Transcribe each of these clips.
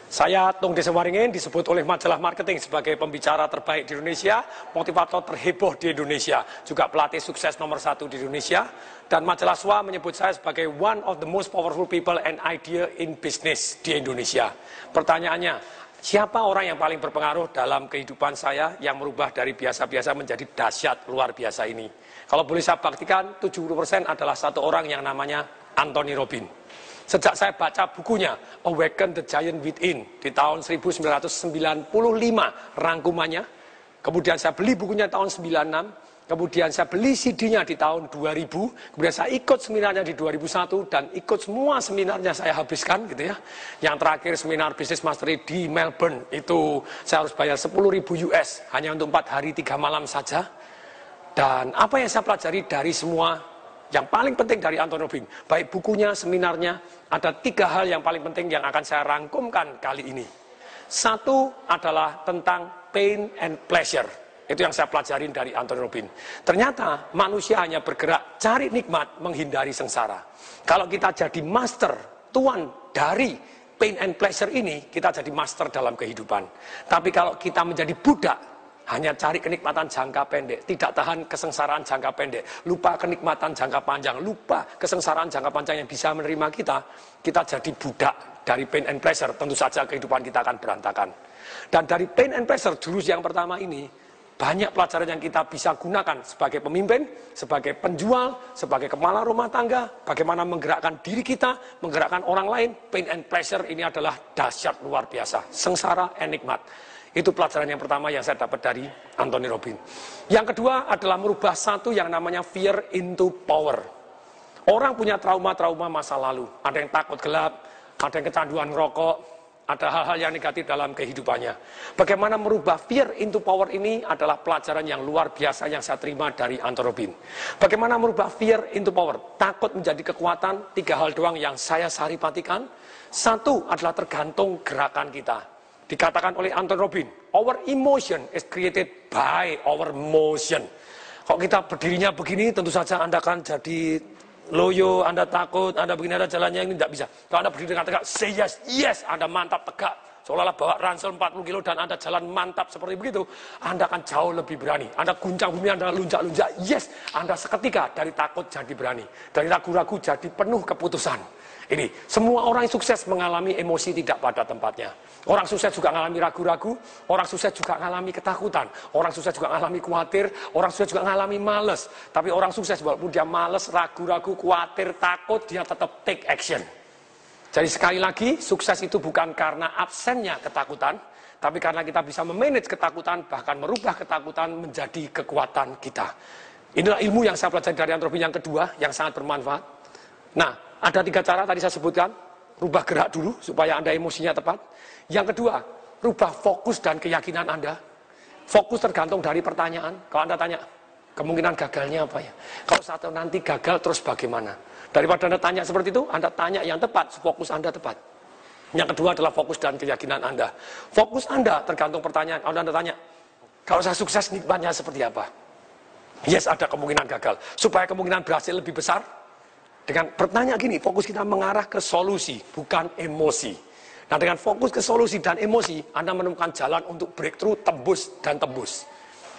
Saya Tung Desawaringin disebut oleh majalah marketing sebagai pembicara terbaik di Indonesia, motivator terheboh di Indonesia, juga pelatih sukses nomor 1 di Indonesia. Dan majalah SWA menyebut saya sebagai one of the most powerful people and idea in business di Indonesia. Pertanyaannya, siapa orang yang paling berpengaruh dalam kehidupan saya yang merubah dari biasa-biasa menjadi dahsyat luar biasa ini? Kalau boleh saya baktikan, 70% adalah satu orang yang namanya Anthony Robbins. Sejak saya baca bukunya Awaken the Giant Within di tahun 1995 rangkumannya, kemudian saya beli bukunya tahun 96, kemudian saya beli CD-nya di tahun 2000, kemudian saya ikut seminarnya di 2001 dan ikut semua seminarnya saya habiskan gitu ya. Yang terakhir seminar Business Mastery di Melbourne itu saya harus bayar 10.000 US hanya untuk 4 hari 3 malam saja. Dan apa yang saya pelajari dari semua yang paling penting dari Anthony Robbins, baik bukunya, seminarnya, ada 3 hal yang paling penting yang akan saya rangkumkan kali ini. Satu adalah tentang pain and pleasure. Itu yang saya pelajarin dari Anthony Robbins. Ternyata manusia hanya bergerak cari nikmat, menghindari sengsara. Kalau kita jadi master, tuan dari pain and pleasure ini, kita jadi master dalam kehidupan. Tapi kalau kita menjadi budak, hanya cari kenikmatan jangka pendek, tidak tahan kesengsaraan jangka pendek, lupa kenikmatan jangka panjang, lupa kesengsaraan jangka panjang yang bisa menerima kita jadi budak dari pain and pleasure, tentu saja kehidupan kita akan berantakan. Dan dari pain and pleasure, jurus yang pertama ini, banyak pelajaran yang kita bisa gunakan sebagai pemimpin, sebagai penjual, sebagai kepala rumah tangga, bagaimana menggerakkan diri kita, menggerakkan orang lain. Pain and pleasure ini adalah dahsyat luar biasa, sengsara and nikmat. Itu pelajaran yang pertama yang saya dapat dari Anthony Robbins. Yang kedua adalah merubah satu yang namanya fear into power. Orang punya trauma-trauma masa lalu. Ada yang takut gelap, ada yang kecanduan ngerokok, ada hal-hal yang negatif dalam kehidupannya. Bagaimana merubah fear into power ini adalah pelajaran yang luar biasa yang saya terima dari Anthony Robbins. Bagaimana merubah fear into power? Takut menjadi kekuatan, 3 hal doang yang saya saripatikan. Satu adalah tergantung gerakan kita. Dikatakan oleh Anthony Robbins, our emotion is created by our motion. Kalau kita berdirinya begini, tentu saja Anda akan jadi loyo, Anda takut, Anda begini, ada jalannya ini tidak bisa. Kalau Anda berdiri dengan tegak, say yes, yes, Anda mantap tegak. Seolah-olah bawa ransel 40 kilo dan Anda jalan mantap seperti begitu, Anda akan jauh lebih berani. Anda guncang bumi, Anda lunjak-lunjak, yes, Anda seketika dari takut jadi berani. Dari ragu-ragu jadi penuh keputusan. Ini, semua orang yang sukses mengalami emosi tidak pada tempatnya. Orang sukses juga mengalami ragu-ragu, orang sukses juga mengalami ketakutan, orang sukses juga mengalami khawatir, orang sukses juga mengalami males. Tapi orang sukses walaupun dia males, ragu-ragu, khawatir, takut, dia tetap take action. Jadi sekali lagi, sukses itu bukan karena absennya ketakutan, tapi karena kita bisa memanage ketakutan, bahkan merubah ketakutan menjadi kekuatan kita. Inilah ilmu yang saya pelajari dari Anthony Robbins yang kedua, yang sangat bermanfaat. Nah, ada 3 cara tadi saya sebutkan. Rubah gerak dulu supaya Anda emosinya tepat. Yang kedua, rubah fokus dan keyakinan Anda. Fokus tergantung dari pertanyaan. Kalau Anda tanya, kemungkinan gagalnya apa ya? Kalau satu nanti gagal terus bagaimana? Daripada Anda tanya seperti itu, Anda tanya yang tepat, fokus Anda tepat. Yang kedua adalah fokus dan keyakinan Anda. Fokus Anda tergantung pertanyaan. Kalau Anda tanya, kalau saya sukses nikmatnya seperti apa? Yes, ada kemungkinan gagal. Supaya kemungkinan berhasil lebih besar, dengan bertanya gini, fokus kita mengarah ke solusi, bukan emosi. Nah, dengan fokus ke solusi dan emosi, Anda menemukan jalan untuk breakthrough, tembus, dan tembus.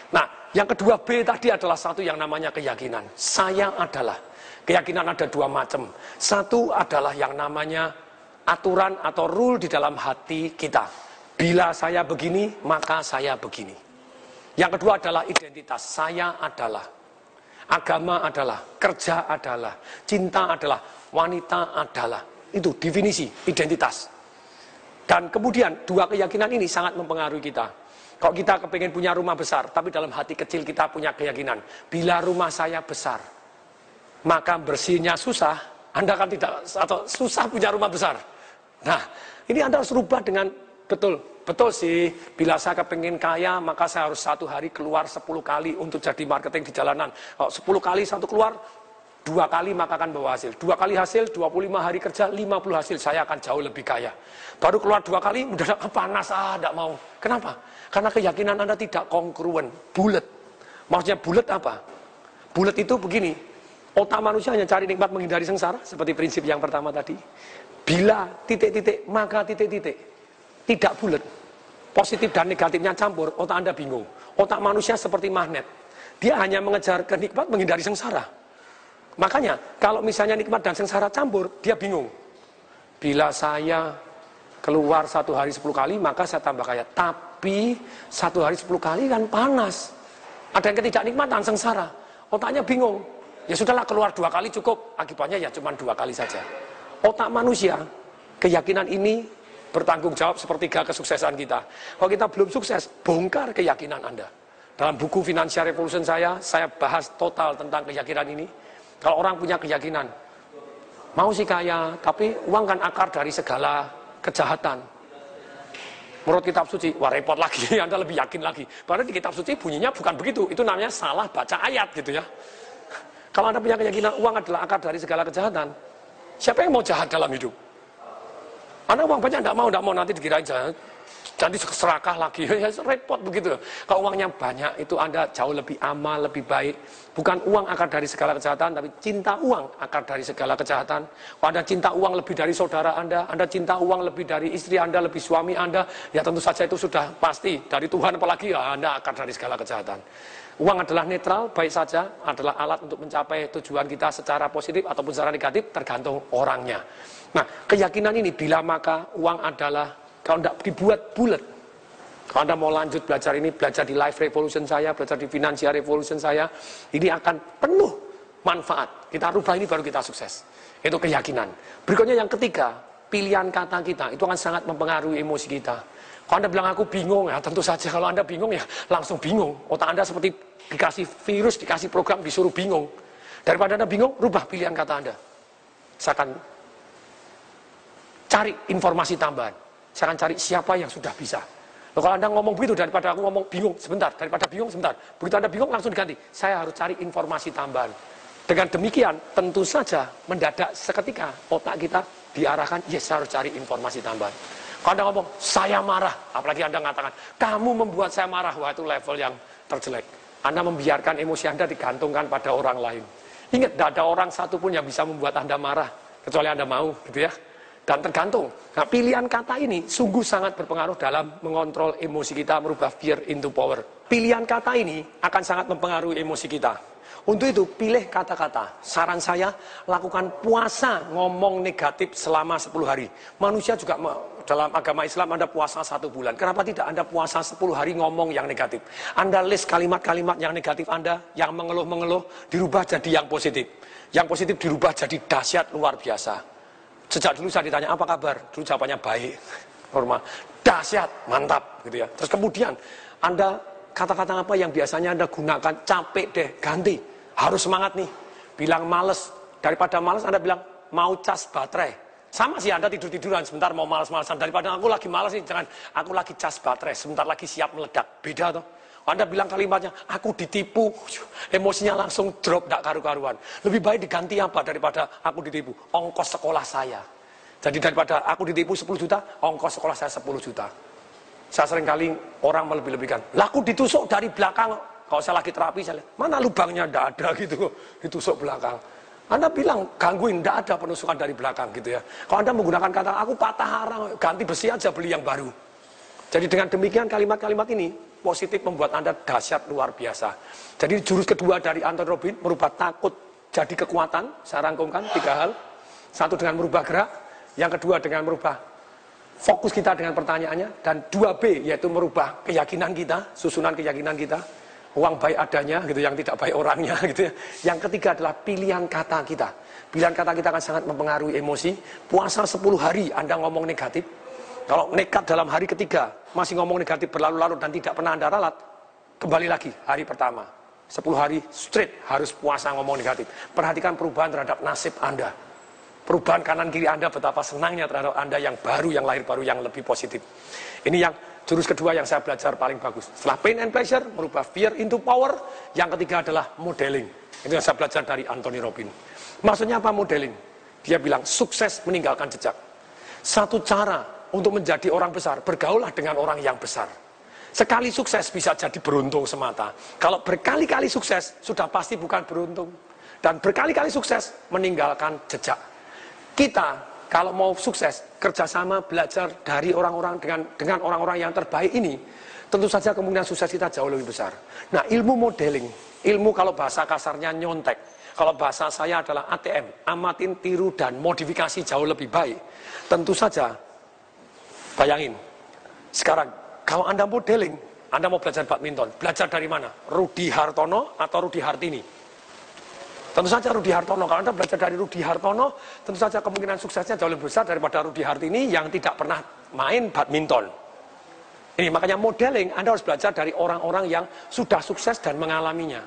Nah, yang kedua B tadi adalah satu yang namanya keyakinan. Saya adalah. Keyakinan ada 2 macam. Satu adalah yang namanya aturan atau rule di dalam hati kita. Bila saya begini, maka saya begini. Yang kedua adalah identitas. Saya adalah. Agama adalah, kerja adalah, cinta adalah, wanita adalah. Itu definisi, identitas. Dan kemudian 2 keyakinan ini sangat mempengaruhi kita. Kalau kita kepengen punya rumah besar, tapi dalam hati kecil kita punya keyakinan, bila rumah saya besar, maka bersihnya susah, Anda kan tidak, atau susah punya rumah besar. Nah, ini Anda harus rubah dengan betul sih, bila saya kepengen kaya, maka saya harus 1 hari keluar 10 kali untuk jadi marketing di jalanan. Kalau 10 kali 1 keluar, 2 kali maka akan bawa hasil. 2 kali hasil, 25 hari kerja, 50 hasil, saya akan jauh lebih kaya. Baru keluar 2 kali, udah panas, tidak mau. Kenapa? Karena keyakinan Anda tidak kongruen, bulat. Maksudnya bulat apa? Bulat itu begini, otak manusia hanya cari nikmat menghindari sengsara, seperti prinsip yang pertama tadi. Bila titik-titik, maka titik-titik. tidak bulat. Positif dan negatifnya campur, otak Anda bingung. Otak manusia seperti magnet. Dia hanya mengejar kenikmat, menghindari sengsara. Makanya, kalau misalnya nikmat dan sengsara campur, dia bingung. Bila saya keluar 1 hari 10 kali, maka saya tambah kaya. Tapi 1 hari 10 kali kan panas. Ada yang ketidaknikmatan, sengsara. Otaknya bingung. Ya sudahlah, keluar 2 kali cukup. Akibatnya ya cuma 2 kali saja. Otak manusia, keyakinan ini bertanggung jawab sepertiga kesuksesan kita. Kalau kita belum sukses, bongkar keyakinan Anda. Dalam buku Financial Revolution saya bahas total tentang keyakinan ini. Kalau orang punya keyakinan, mau sih kaya, tapi uang kan akar dari segala kejahatan. Menurut kitab suci, wah repot lagi, Anda lebih yakin lagi. Padahal di kitab suci bunyinya bukan begitu. Itu namanya salah baca ayat gitu ya. Kalau Anda punya keyakinan uang adalah akar dari segala kejahatan, siapa yang mau jahat dalam hidup? Anda uang banyak tidak mau nanti dikirain jahat. Jadi serakah lagi, ya repot begitu. Kalau uangnya banyak, itu Anda jauh lebih amal, lebih baik. Bukan uang akar dari segala kejahatan, tapi cinta uang akar dari segala kejahatan. Kalau Anda cinta uang lebih dari saudara Anda cinta uang lebih dari istri Anda, lebih suami Anda, ya tentu saja itu sudah pasti. Dari Tuhan apalagi ya Anda akar dari segala kejahatan. Uang adalah netral, baik saja, adalah alat untuk mencapai tujuan kita secara positif ataupun secara negatif, tergantung orangnya. Nah, keyakinan ini bila maka uang adalah, kalau tidak dibuat bulat, kalau Anda mau lanjut belajar ini, belajar di Life Revolution saya, belajar di Financial Revolution saya, ini akan penuh manfaat. Kita rubah ini baru kita sukses. Itu keyakinan. Berikutnya yang ketiga, pilihan kata kita, itu akan sangat mempengaruhi emosi kita. Kalau Anda bilang aku bingung, ya tentu saja kalau Anda bingung ya langsung bingung. Otak Anda seperti dikasih virus, dikasih program, disuruh bingung. Daripada Anda bingung, rubah pilihan kata Anda. Saya akan cari informasi tambahan. Saya akan cari siapa yang sudah bisa. Loh, kalau Anda ngomong begitu, daripada aku ngomong bingung sebentar, daripada bingung sebentar. Begitu Anda bingung, langsung diganti. Saya harus cari informasi tambahan. Dengan demikian, tentu saja mendadak seketika otak kita diarahkan, yes, saya harus cari informasi tambahan. Kalau Anda ngomong, saya marah, apalagi Anda mengatakan, kamu membuat saya marah, wah itu level yang terjelek. Anda membiarkan emosi Anda digantungkan pada orang lain. Ingat, tidak ada orang satupun yang bisa membuat Anda marah, kecuali Anda mau, gitu ya. Dan tergantung. Nah, pilihan kata ini sungguh sangat berpengaruh dalam mengontrol emosi kita, merubah fear into power. Pilihan kata ini akan sangat mempengaruhi emosi kita. Untuk itu, pilih kata-kata. Saran saya, lakukan puasa ngomong negatif selama 10 hari. Manusia juga dalam agama Islam Anda puasa 1 bulan. Kenapa tidak Anda puasa 10 hari ngomong yang negatif? Anda list kalimat-kalimat yang negatif Anda, yang mengeluh-mengeluh, dirubah jadi yang positif. Yang positif dirubah jadi dahsyat luar biasa. Sejak dulu saya ditanya, apa kabar? Dulu jawabannya baik, normal, dahsyat, mantap, gitu ya. Terus kemudian, Anda kata-kata apa yang biasanya Anda gunakan, capek deh, ganti. Harus semangat nih. Bilang males, daripada males Anda bilang, mau cas baterai. Sama sih Anda tidur-tiduran, sebentar mau males-malesan. Daripada aku lagi males nih, jangan, aku lagi cas baterai, sebentar lagi siap meledak. Beda toh. Anda bilang kalimatnya, aku ditipu, emosinya langsung drop, tidak karu-karuan. Lebih baik diganti apa daripada aku ditipu? Ongkos sekolah saya. Jadi daripada aku ditipu 10 juta, ongkos sekolah saya 10 juta. Saya seringkali orang melebih-lebihkan. Lah aku ditusuk dari belakang. Kalau saya lagi terapi, saya lihat, mana lubangnya, tidak ada gitu. Ditusuk belakang. Anda bilang, gangguin, tidak ada penusukan dari belakang gitu ya. Kalau Anda menggunakan kata, aku patah arang, ganti besi aja, beli yang baru. Jadi dengan demikian kalimat-kalimat ini, positif membuat Anda dahsyat luar biasa. Jadi jurus kedua dari Anthony Robbins, merubah takut jadi kekuatan. Saya rangkumkan 3 hal. 1 dengan merubah gerak. Yang kedua dengan merubah fokus kita dengan pertanyaannya. Dan 2B, yaitu merubah keyakinan kita, susunan keyakinan kita. Uang baik adanya, gitu, yang tidak baik orangnya, gitu ya. Yang ketiga adalah pilihan kata kita. Pilihan kata kita akan sangat mempengaruhi emosi. Puasa 10 hari Anda ngomong negatif. Kalau nekat dalam hari ketiga, masih ngomong negatif berlarut-larut dan tidak pernah Anda ralat, kembali lagi hari pertama. 10 hari straight harus puasa ngomong negatif. Perhatikan perubahan terhadap nasib Anda. Perubahan kanan kiri Anda, betapa senangnya terhadap Anda yang baru, yang lahir baru, yang lebih positif. Ini yang jurus kedua yang saya belajar paling bagus. Setelah pain and pleasure, merubah fear into power. Yang ketiga adalah modeling. Itu yang saya belajar dari Anthony Robbins. Maksudnya apa modeling? Dia bilang sukses meninggalkan jejak. Satu cara untuk menjadi orang besar, bergaullah dengan orang yang besar. Sekali sukses bisa jadi beruntung semata. Kalau berkali-kali sukses, sudah pasti bukan beruntung. Dan berkali-kali sukses meninggalkan jejak. Kita Kalau mau sukses, kerjasama, belajar dari orang-orang dengan orang-orang yang terbaik ini, tentu saja kemungkinan sukses kita jauh lebih besar. Nah, ilmu modeling, ilmu kalau bahasa kasarnya nyontek, kalau bahasa saya adalah ATM, amatin, tiru, dan modifikasi jauh lebih baik. Tentu saja, bayangin, sekarang kalau Anda modeling, Anda mau belajar badminton, belajar dari mana? Rudi Hartono atau Rudi Hartini? Tentu saja Rudi Hartono. Kalau Anda belajar dari Rudi Hartono, tentu saja kemungkinan suksesnya jauh lebih besar daripada Rudi Hartini yang tidak pernah main badminton. Ini makanya modeling, Anda harus belajar dari orang-orang yang sudah sukses dan mengalaminya.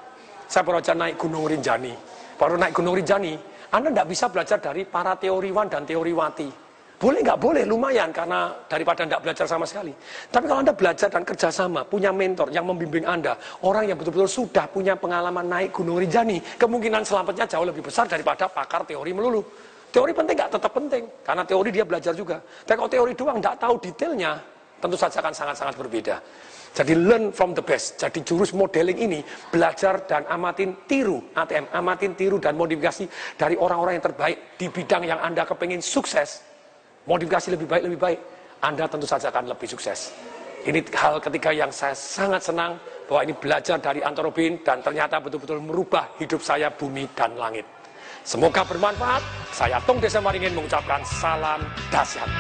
Saya baru aja naik Gunung Rinjani. Baru naik Gunung Rinjani, Anda tidak bisa belajar dari para teoriwan dan teoriwati. Boleh nggak boleh, lumayan, karena daripada tidak belajar sama sekali. Tapi kalau Anda belajar dan kerjasama, punya mentor yang membimbing Anda, orang yang betul-betul sudah punya pengalaman naik Gunung Rinjani, kemungkinan selamatnya jauh lebih besar daripada pakar teori melulu. Teori penting nggak? Tetap penting, karena teori dia belajar juga. Tapi kalau teori doang nggak tahu detailnya, tentu saja akan sangat-sangat berbeda. Jadi learn from the best. Jadi jurus modeling ini, belajar dan amatin tiru, ATM, amatin tiru dan modifikasi dari orang-orang yang terbaik di bidang yang Anda kepingin sukses. Modifikasi lebih baik, Anda tentu saja akan lebih sukses. Ini hal ketiga yang saya sangat senang, bahwa ini belajar dari Anthony Robbins, dan ternyata betul-betul merubah hidup saya, bumi dan langit. Semoga bermanfaat. Saya Tung Desa Maringin mengucapkan salam dahsyat.